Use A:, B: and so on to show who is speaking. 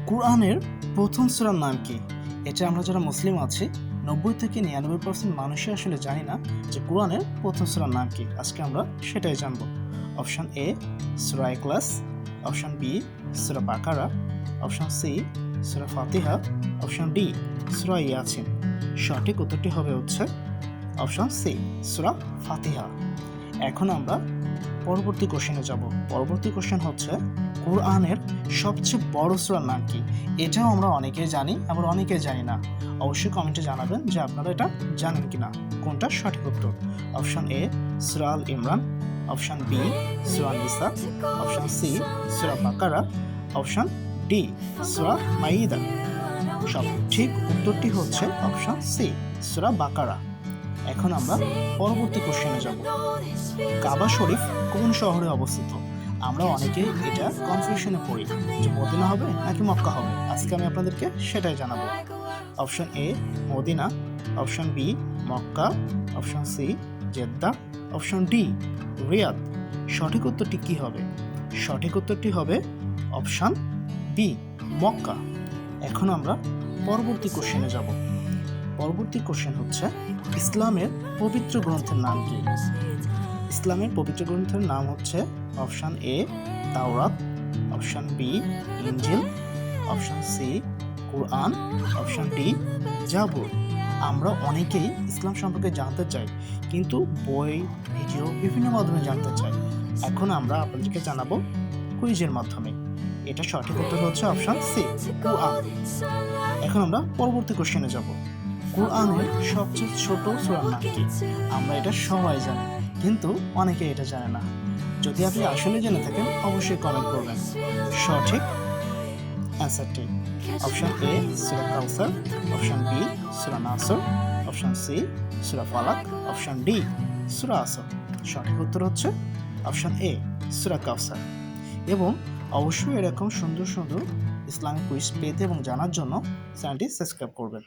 A: কোরআনের প্রথম সূরার নাম কি? এটা আমরা যারা মুসলিম আছি 90 থেকে 99% মানুষই আসলে জানি না যে কোরআনের প্রথম সূরার নাম কি। আজকে আমরা সেটাই জানবো। Option A Surah Ikhlas, option B সূরা বাকারা, অপশন সি সূরা ফাতিহা, অপশন ডি সূরা ইয়াসিন। সঠিক উত্তরটি হবে হচ্ছে অপশন সি সূরা ফাতিহা। এখন আমরা পরবর্তী কোশ্চেনে যাব। পরবর্তী কোশ্চেন হচ্ছে কোরআনের সবচেয়ে বড় সূরার নাম কি? এটাও আমরা অনেকেই জানি, আবার অনেকেই জানি না। অবশ্যই কমেন্টে জানাবেন যে আপনারা এটা জানেন কিনা, কোনটা সঠিক উত্তর। অপশন এ সূরা আল ইমরান, অপশন বি সূরা নিসা, অপশন সি সূরা বাকারা, অপশন ডি সূরা মাইদা। সঠিক উত্তরটি হচ্ছে অপশন সি সূরা বাকারা। এখন আমরা পরবর্তী কোশ্চেনে যাব। কাবা শরীফ কোন শহরে অবস্থিত? আমরা অনেকেই এটা কনফিউশনে পড়ি যে মদিনা হবে নাকি মক্কা হবে। আজকে আমি আপনাদেরকে সেটাই জানাবো। Option A Madina, option B Mecca, option C Jeddah, option D Riyadh. সঠিক উত্তরটি কি হবে? সঠিক উত্তরটি হবে অপশন বি মক্কা। এখন আমরা পরবর্তী কোশ্চেনে যাব। পরবর্তী কোশ্চেন হচ্ছে ইসলামের পবিত্র গ্রন্থের নাম কি? ইসলামের পবিত্র গ্রন্থের নাম হচ্ছে অপশন এ তাওরাত, অপশন বি ইনজিল, অপশন সি কুরআন, অপশন ডি জাবুর। আমরা অনেকেই ইসলাম সম্পর্কে জানতে চাই, কিন্তু বই, ভিডিও বিভিন্ন মাধ্যমে জানতে চাই। এখন আমরা আপনাদেরকে জানাবো কুইজের মাধ্যমে। এটা সঠিক উত্তর হচ্ছে অপশন সি কুরআন। এখন আমরা পরবর্তী কোশ্চেনে যাব। কোরআনের সবচেয়ে ছোট সূরার নাম কি? আমরা এটা সবাই জানি, কিন্তু অনেকে এটা জানে না। যদি আপনি আসলে জেনে থাকেন অবশ্যই কমেন্ট করবেন সঠিক অ্যান্সারটি। অপশন এ সূরা কাউসার, অপশন বি সূরা নাসর, অপশন সি সূরা ফালাক, অপশন ডি সূরা আসর। সঠিক উত্তর হচ্ছে অপশন এ সূরা কাউসার। এবং অবশ্যই এরকম সুন্দর সুন্দর ইসলামিক কুইজ পেতে এবং জানার জন্য চ্যানেলটি সাবস্ক্রাইব করবেন।